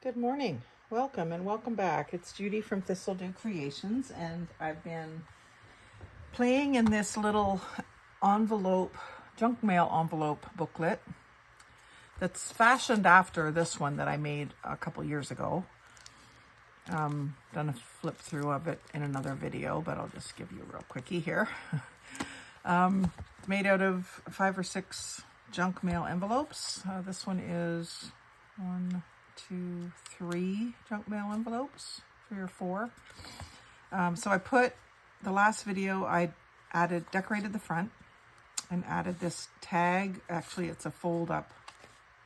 Good morning. Welcome and welcome back. It's Judy from Thistledew Creations, and I've been playing in this little envelope, junk mail envelope booklet that's fashioned after this one that I made a couple years ago. Done a flip through of it in another video, but I'll just give you a real quickie here. Made out of 5 or 6 junk mail envelopes. This one is 1, 2, 3 junk mail envelopes, 3 or 4. So I put the last video, I decorated the front and added this tag. Actually, it's a fold up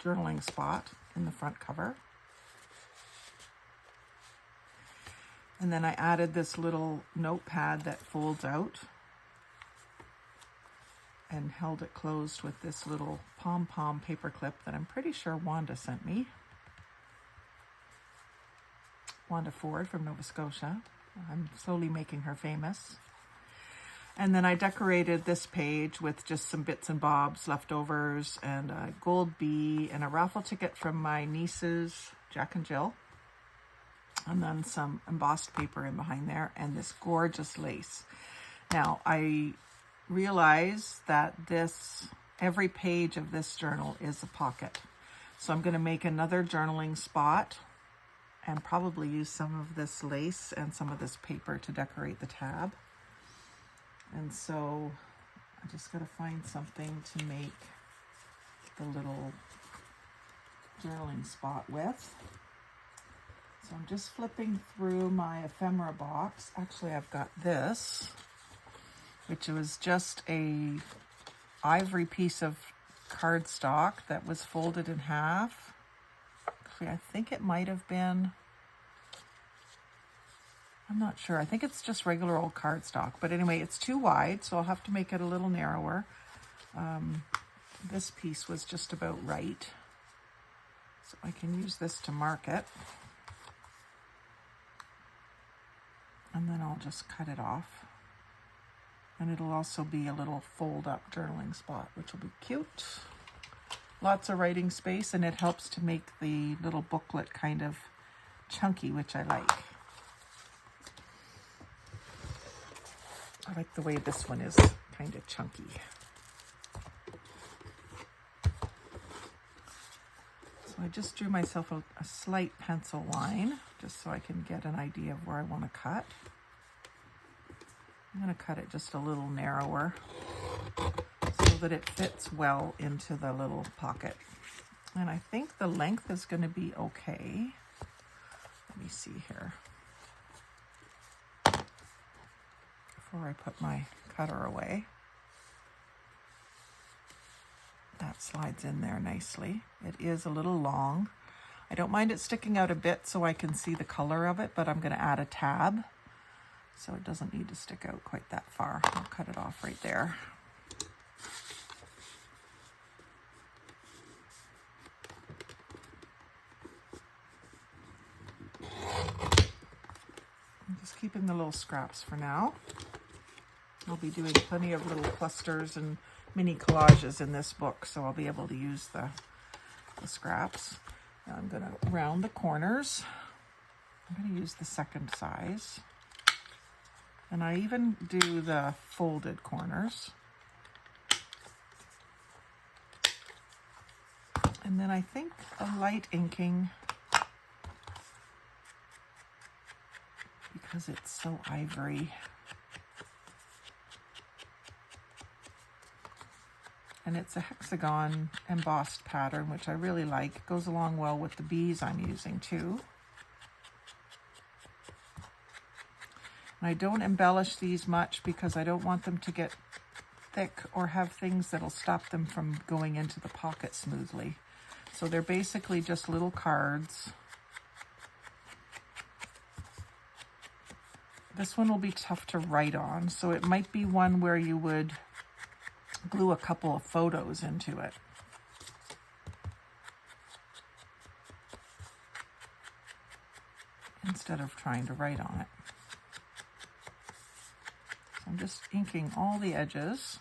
journaling spot in the front cover. And then I added this little notepad that folds out and held it closed with this little pom-pom paper clip that I'm pretty sure Wanda sent me. Wanda Ford from Nova Scotia. I'm slowly making her famous. And then I decorated this page with just some bits and bobs, leftovers, and a gold bee, and a raffle ticket from my nieces, Jack and Jill. And then some embossed paper in behind there, and this gorgeous lace. Now, I realize that every page of this journal is a pocket. So I'm going to make another journaling spot and probably use some of this lace and some of this paper to decorate the tab. And so I just got to find something to make the little journaling spot with. So I'm just flipping through my ephemera box. Actually, I've got this, which was just a ivory piece of cardstock that was folded in half. Actually, I think it might have been, I'm not sure. I think it's just regular old cardstock. But anyway, it's too wide, so I'll have to make it a little narrower. This piece was just about right. So I can use this to mark it. And then I'll just cut it off. And it'll also be a little fold-up journaling spot, which will be cute. Lots of writing space, and it helps to make the little booklet kind of chunky, which I like. I like the way this one is kind of chunky. So I just drew myself a slight pencil line, just so I can get an idea of where I want to cut. I'm going to cut it just a little narrower so that it fits well into the little pocket. And I think the length is going to be okay. Let me see here. Before I put my cutter away. That slides in there nicely. It is a little long. I don't mind it sticking out a bit so I can see the color of it, but I'm going to add a tab. So it doesn't need to stick out quite that far. I'll cut it off right there. I'm just keeping the little scraps for now. I'll be doing plenty of little clusters and mini collages in this book, so I'll be able to use the scraps. Now I'm going to round the corners. I'm going to use the second size. And I even do the folded corners. And then I think a light inking, because it's so ivory. And it's a hexagon embossed pattern, which I really like. It goes along well with the bees I'm using too. And I don't embellish these much because I don't want them to get thick or have things that'll stop them from going into the pocket smoothly. So they're basically just little cards. This one will be tough to write on, so it might be one where you would glue a couple of photos into it. Instead of trying to write on it. So I'm just inking all the edges.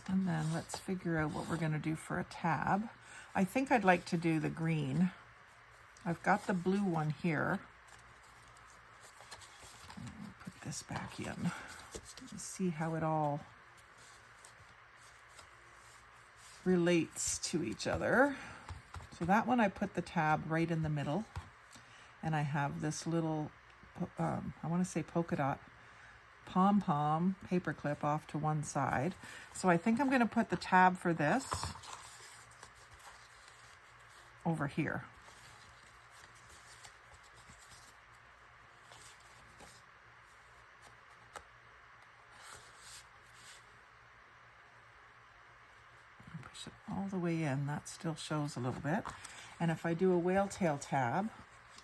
And then let's figure out what we're going to do for a tab. I think I'd like to do the green. I've got the blue one here. Put this back in. Let's see how it all relates to each other. So that one I put the tab right in the middle, and I have this little, I want to say polka dot pom-pom paper clip off to one side. So I think I'm going to put the tab for this over here. Push it all the way in. That still shows a little bit. And if I do a whale tail tab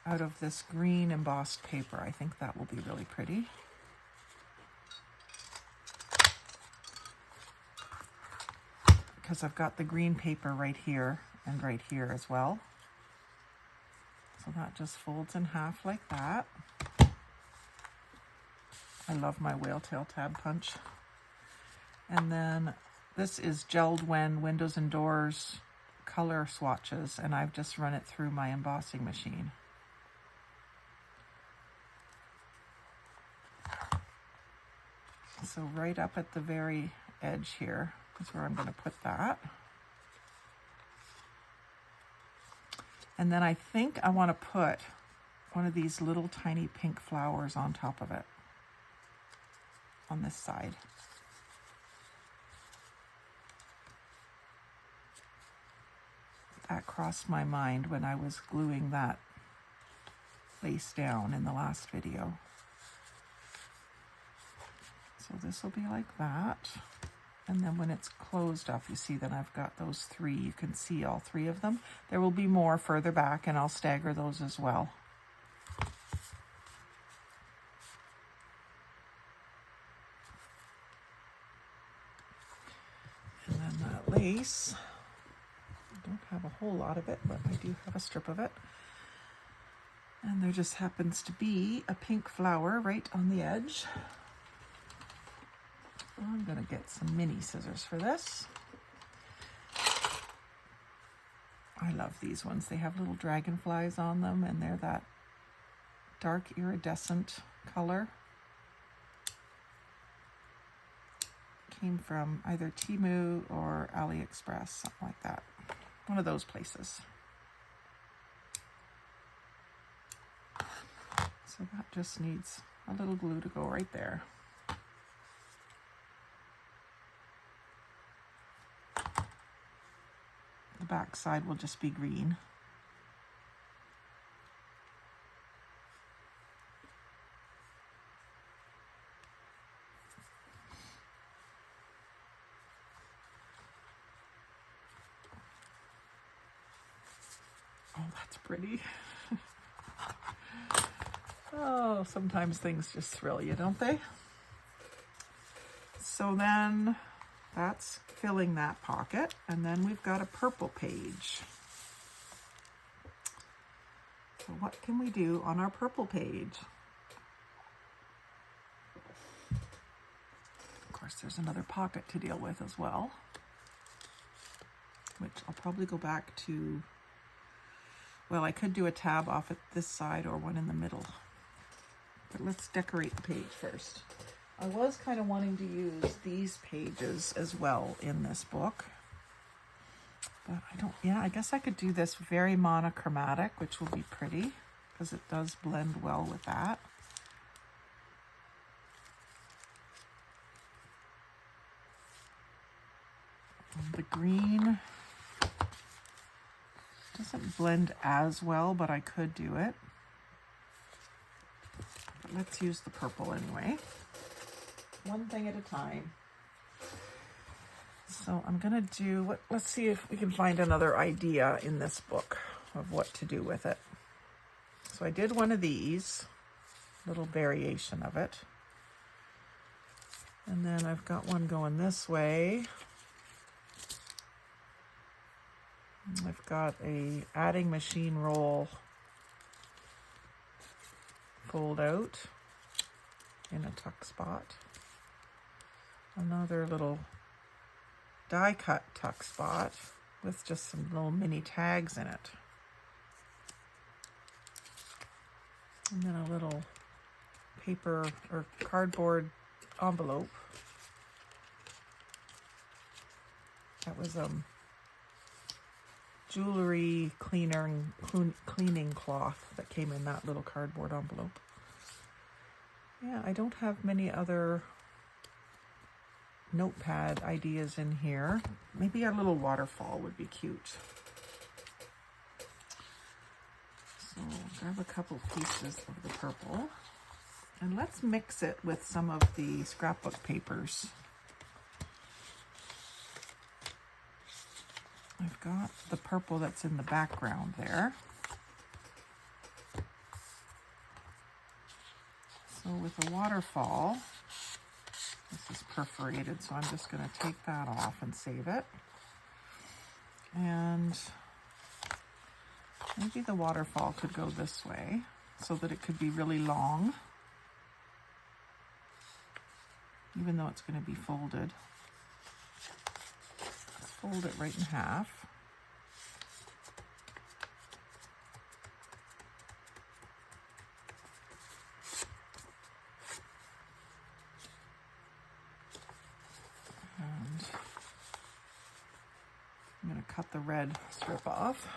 out of this green embossed paper, I think that will be really pretty. Because I've got the green paper right here and right here as well. So that just folds in half like that. I love my whale tail tab punch. And then this is Gelled When Windows and Doors color swatches, and I've just run it through my embossing machine. So right up at the very edge here is where I'm going to put that. And then I think I want to put one of these little tiny pink flowers on top of it on this side. That crossed my mind when I was gluing that lace down in the last video. So this will be like that. And then when it's closed up, you see that I've got those three. You can see all three of them. There will be more further back, and I'll stagger those as well. And then that lace, I don't have a whole lot of it, but I do have a strip of it. And there just happens to be a pink flower right on the edge. I'm going to get some mini scissors for this. I love these ones. They have little dragonflies on them, and they're that dark iridescent color. Came from either Temu or AliExpress, something like that. One of those places. So that just needs a little glue to go right there. The back side will just be green. Oh, that's pretty. Oh, sometimes things just thrill you, don't they? So then that's filling that pocket, and then we've got a purple page. So what can we do on our purple page? Of course, there's another pocket to deal with as well, which I'll probably go back to. Well, I could do a tab off at this side or one in the middle, but let's decorate the page first. I was kind of wanting to use these pages as well in this book, but I don't, yeah, I guess I could do this very monochromatic, which will be pretty because it does blend well with that. And the green doesn't blend as well, but I could do it. But let's use the purple anyway. One thing at a time. So I'm gonna do, let's see if we can find another idea in this book of what to do with it. So I did one of these, little variation of it. And then I've got one going this way. I've got a adding machine roll fold out in a tuck spot. Another little die cut tuck spot with just some little mini tags in it. And then a little paper or cardboard envelope. That was jewelry cleaning cloth that came in that little cardboard envelope. Yeah, I don't have many other notepad ideas in here. Maybe a little waterfall would be cute. So grab a couple pieces of the purple and let's mix it with some of the scrapbook papers. I've got the purple that's in the background there. So with the waterfall, this is perforated, so I'm just going to take that off and save it. And maybe the waterfall could go this way so that it could be really long, even though it's going to be folded. Let's fold it right in half. And I'm going to cut the red strip off.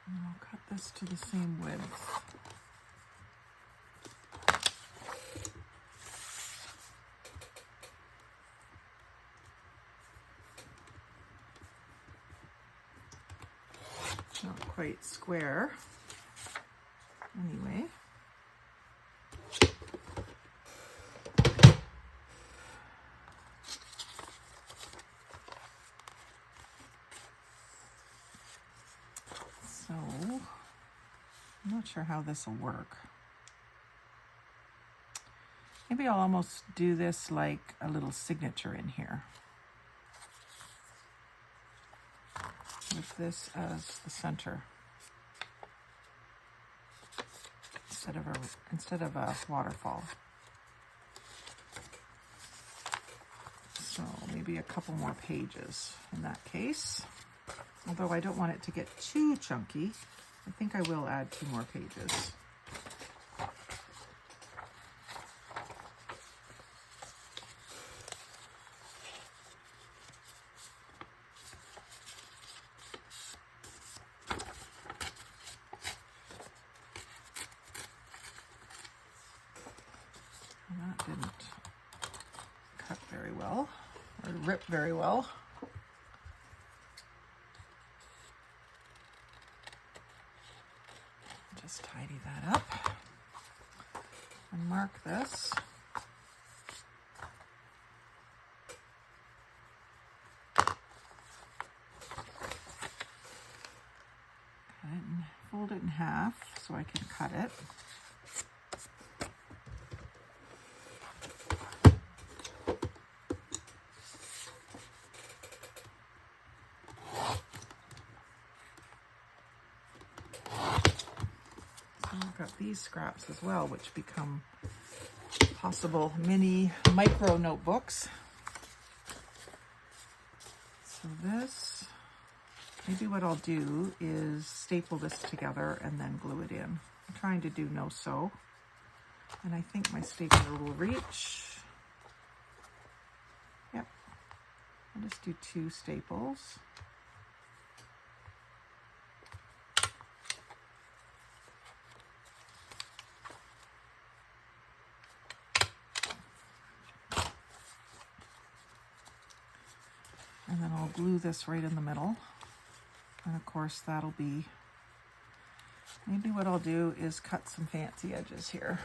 And I'll cut this to the same width. Not quite square. Anyway. So, I'm not sure how this will work. Maybe I'll almost do this like a little signature in here, with this as the center instead of a waterfall. So maybe a couple more pages in that case. Although I don't want it to get too chunky, I think I will add 2 more pages. And that didn't cut very well, or rip very well. Just tidy that up and mark this. Cut it and fold it in half so I can cut it. I've got these scraps as well, which become possible mini micro notebooks. So this, maybe what I'll do is staple this together and then glue it in. I'm trying to do no sew, and I think my stapler will reach. Yep, I'll just do 2 staples. And then I'll glue this right in the middle. And of course that'll be, maybe what I'll do is cut some fancy edges here.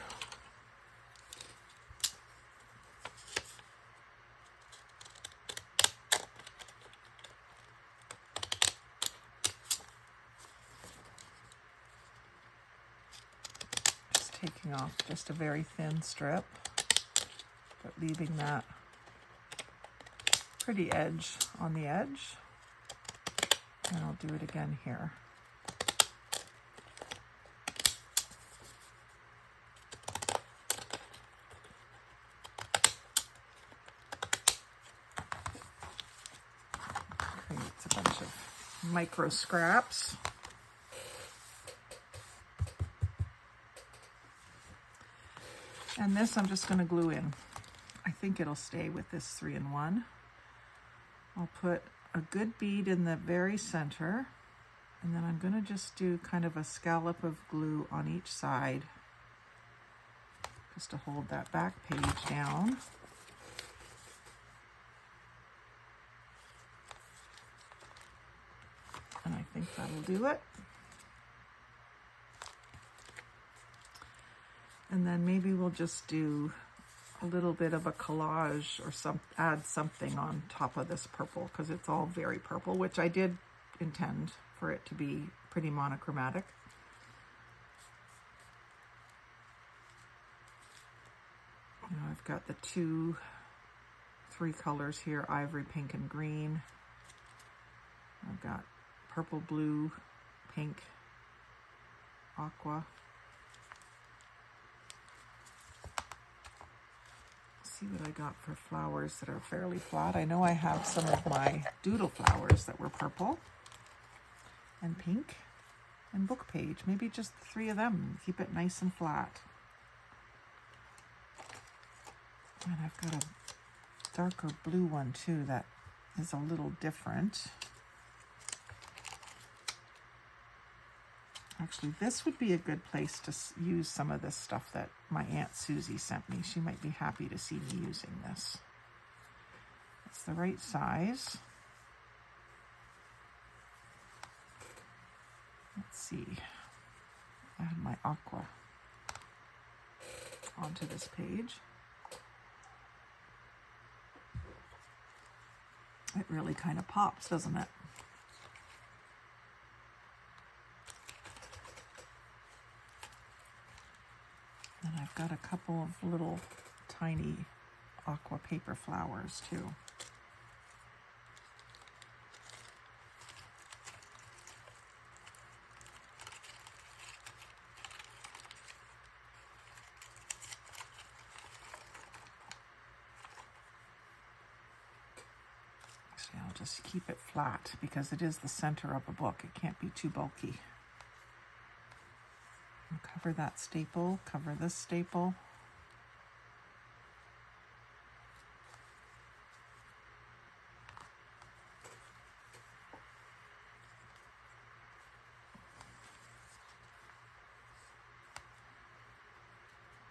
taking off just a very thin strip, but leaving that pretty edge on the edge. And I'll do it again here. Creates a bunch of micro scraps. And this I'm just going to glue in. I think it'll stay with this 3-in-1. I'll put a good bead in the very center, and then I'm going to just do kind of a scallop of glue on each side just to hold that back page down. And I think that'll do it. And then maybe we'll just do a little bit of a collage or add something on top of this purple, because it's all very purple, which I did intend for it to be pretty monochromatic. Now I've got the three colors here, ivory, pink, and green. I've got purple, blue, pink, aqua. See what I got for flowers that are fairly flat. I know I have some of my doodle flowers that were purple and pink and book page. Maybe just the 3 of them. Keep it nice and flat. And I've got a darker blue one too that is a little different. Actually, this would be a good place to use some of this stuff that my Aunt Susie sent me. She might be happy to see me using this. It's the right size. Let's see. Add my aqua onto this page. It really kind of pops, doesn't it? And I've got a couple of little tiny aqua paper flowers too. Actually, I'll just keep it flat because it is the center of a book. It can't be too bulky. I'll cover that staple, cover this staple.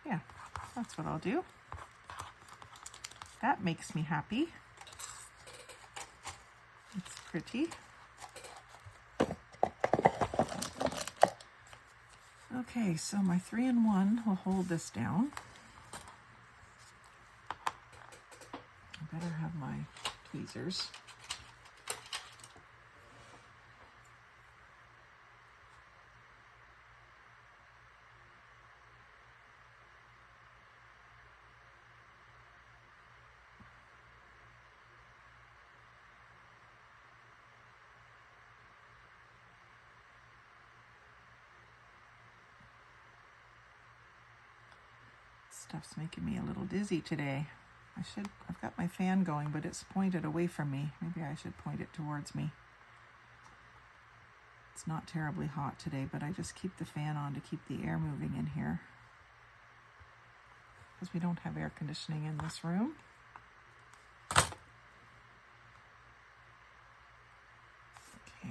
Yeah, that's what I'll do. That makes me happy. It's pretty. Okay, so my 3-in-1 will hold this down. I better have my tweezers. Stuff's making me a little dizzy today. I've got my fan going, but it's pointed away from me. Maybe I should point it towards me. It's not terribly hot today, but I just keep the fan on to keep the air moving in here, because we don't have air conditioning in this room. Okay,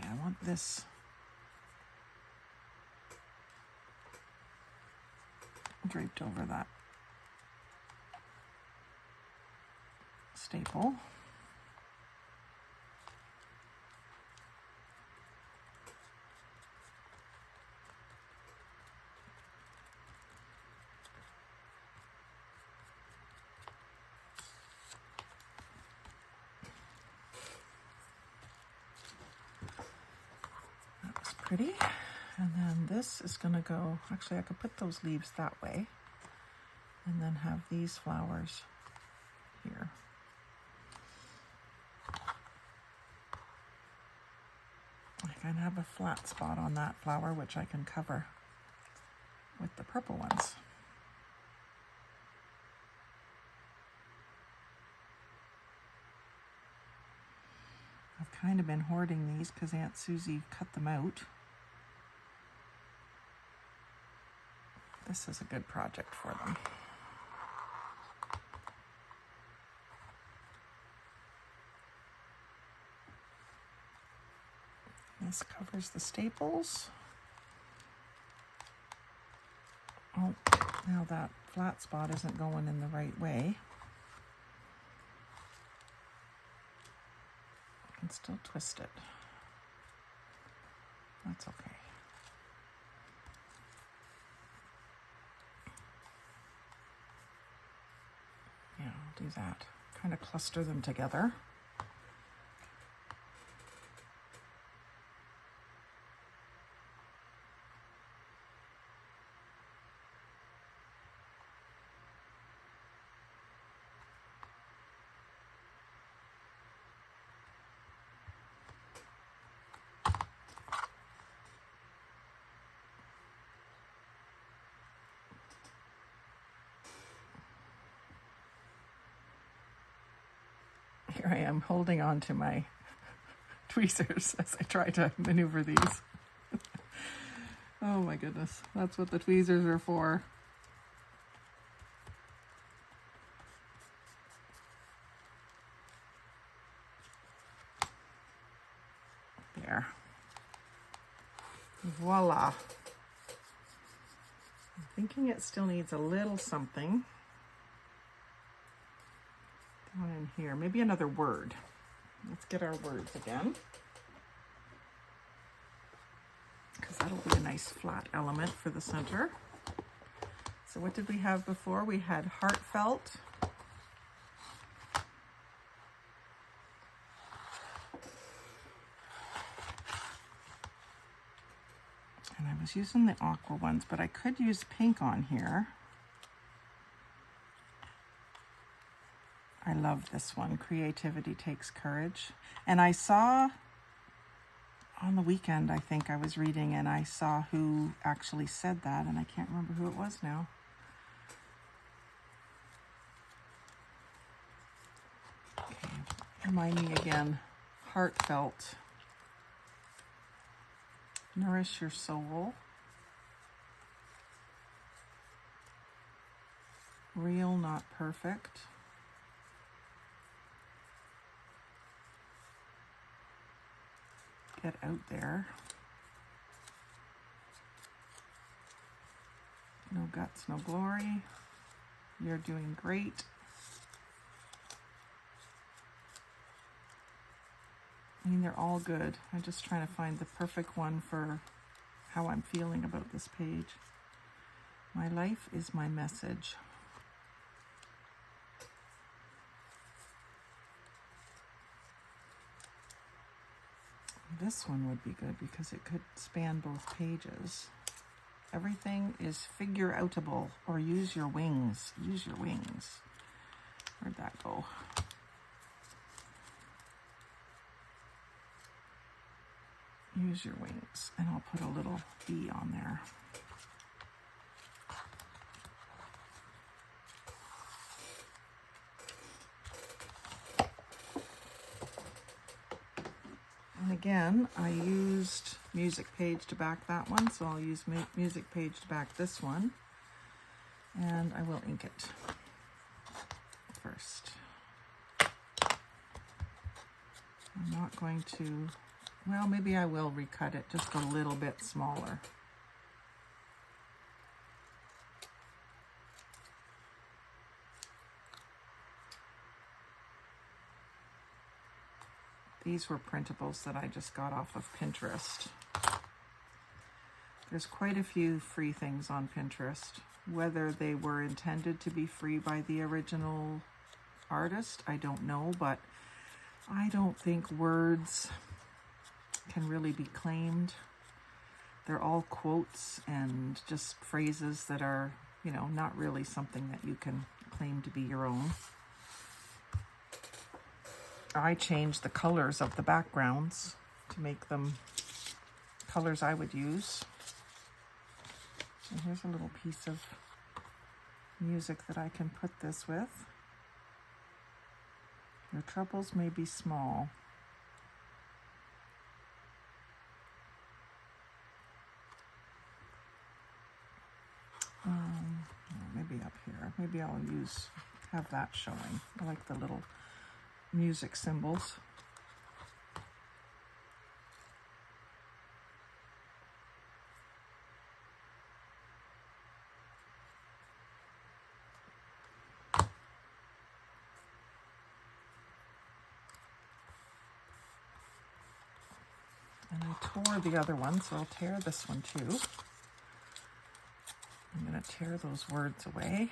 I want this draped over that staple. That was pretty. And then And this is going to go, actually I could put those leaves that way and then have these flowers here. I can have a flat spot on that flower, which I can cover with the purple ones. I've kind of been hoarding these because Aunt Susie cut them out. This is a good project for them. This covers the staples. Oh, now that flat spot isn't going in the right way. I can still twist it. That's okay. Yeah, I'll do that. Kind of cluster them together. Here I am holding on to my tweezers as I try to maneuver these. Oh my goodness, that's what the tweezers are for. There. Voila. I'm thinking it still needs a little something down in here. Maybe another word. Let's get our words again, because that'll be a nice flat element for the center. So what did we have before? We had heartfelt. And I was using the aqua ones, but I could use pink on here. I love this one, Creativity Takes Courage. And I saw on the weekend, I think I was reading, and I saw who actually said that, and I can't remember who it was now. Okay, remind me again, heartfelt. Nourish your soul. Real, not perfect. Get out there. No guts, no glory. You're doing great. I mean, they're all good. I'm just trying to find the perfect one for how I'm feeling about this page. My life is my message. This one would be good because it could span both pages. Everything is figure-outable, or use your wings. Use your wings. Where'd that go? Use your wings, and I'll put a little bee on there. And again, I used music page to back that one, so I'll use music page to back this one. And I will ink it first. I'm not going to, well, maybe I will recut it just a little bit smaller. These were printables that I just got off of Pinterest. There's quite a few free things on Pinterest. Whether they were intended to be free by the original artist, I don't know, but I don't think words can really be claimed. they're all quotes and just phrases that are, you know, not really something that you can claim to be your own. I changed the colors of the backgrounds to make them colors I would use. And here's a little piece of music that I can put this with. Your troubles may be small. Maybe up here. Maybe I'll have that showing. I like the little music symbols. And I tore the other one, so I'll tear this one too. I'm going to tear those words away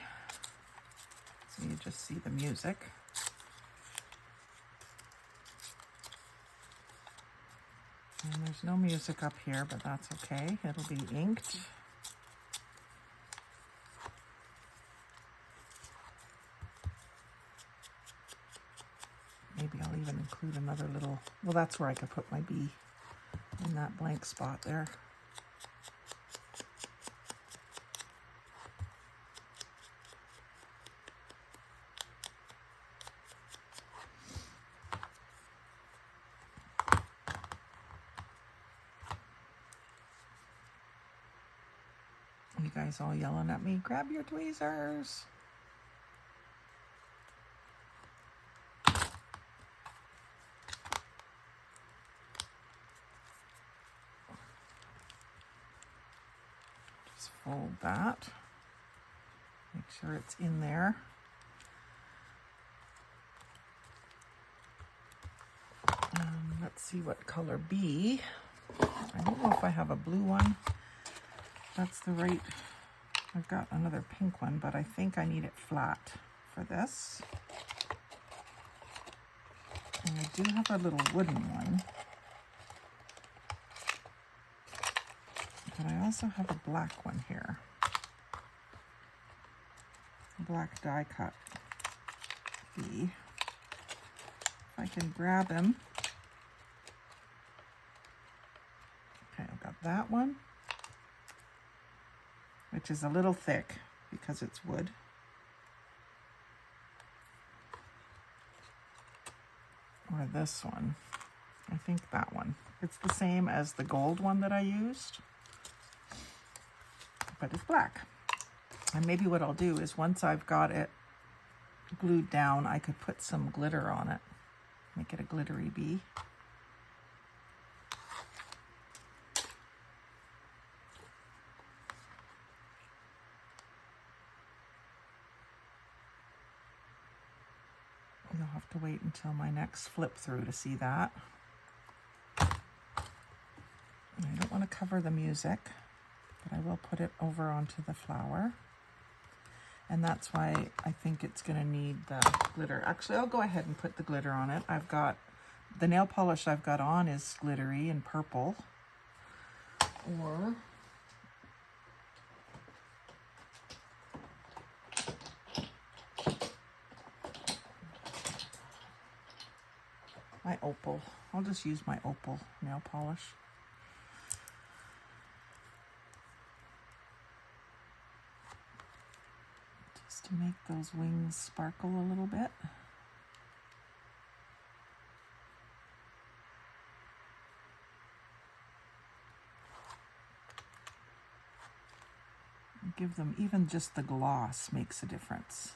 so you just see the music. And there's no music up here, but that's okay. It'll be inked. Maybe I'll even include another little, well, that's where I could put my bee, in that blank spot there. You guys all yelling at me, grab your tweezers. Just fold that. Make sure it's in there. Let's see what color B. I don't know if I have a blue one. That's the right, I've got another pink one, but I think I need it flat for this. And I do have a little wooden one. But I also have a black one here. A black die cut bee. If I can grab him. Okay, I've got that one, which is a little thick because it's wood. Or this one. I think that one. It's the same as the gold one that I used, but it's black. And maybe what I'll do is once I've got it glued down, I could put some glitter on it. Make it a glittery bee. You'll have to wait until my next flip through to see that. I don't want to cover the music, but I will put it over onto the flower. And that's why I think it's going to need the glitter. Actually, I'll go ahead and put the glitter on it. I've got, the nail polish I've got on is glittery and purple. Or my opal. I'll just use my opal nail polish. Just to make those wings sparkle a little bit. Give them, even just the gloss makes a difference.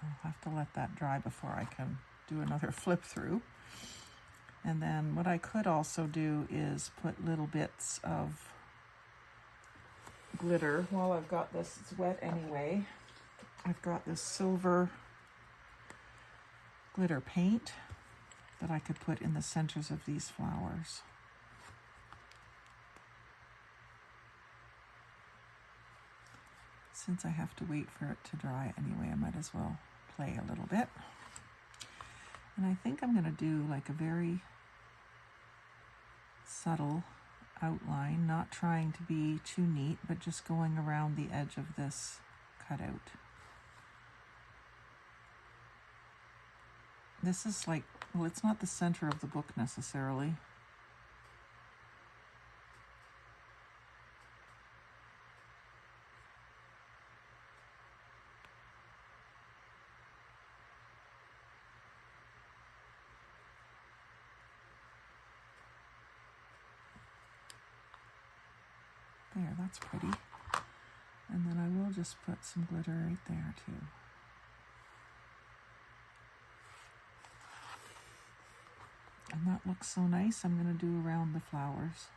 I'll have to let that dry before I can do another flip through. And then what I could also do is put little bits of glitter while I've got this. It's wet anyway. I've got this silver glitter paint that I could put in the centers of these flowers. Since I have to wait for it to dry anyway, I might as well play a little bit. And I think I'm going to do like a very subtle outline, not trying to be too neat, but just going around the edge of this cutout. This is like, well, it's not the center of the book necessarily. There, that's pretty. And then I will just put some glitter right there too. And that looks so nice. I'm going to do around the flowers.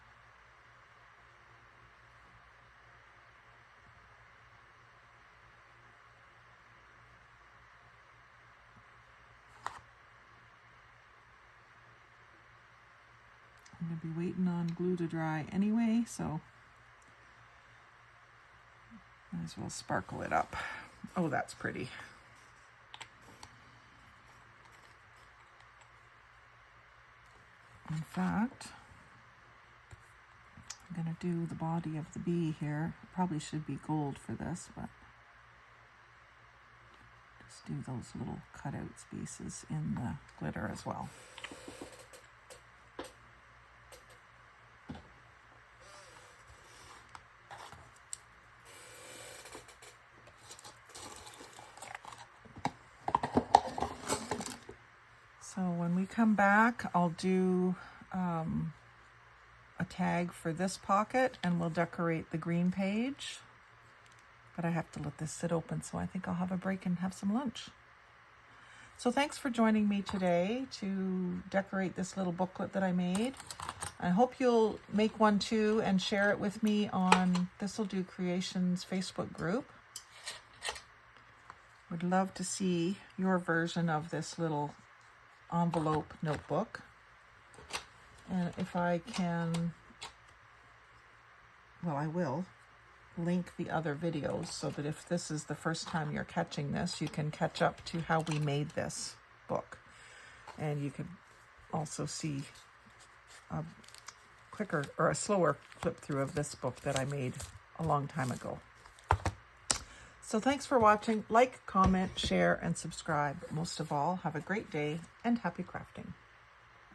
I'm going to be waiting on glue to dry anyway, so might as well sparkle it up. Oh, that's pretty. In fact, I'm going to do the body of the bee here. Probably should be gold for this, but just do those little cutout spaces in the glitter as well. So when we come back, I'll do a tag for this pocket and we'll decorate the green page. But I have to let this sit open, so I think I'll have a break and have some lunch. So thanks for joining me today to decorate this little booklet that I made. I hope you'll make one too and share it with me on Thistledew Creations Facebook group. Would love to see your version of this little envelope notebook. And if I can, well, I will link the other videos so that if this is the first time you're catching this, you can catch up to how we made this book. And you can also see a quicker or a slower flip through of this book that I made a long time ago. So thanks for watching. Like, comment, share, and subscribe. Most of all, have a great day and happy crafting.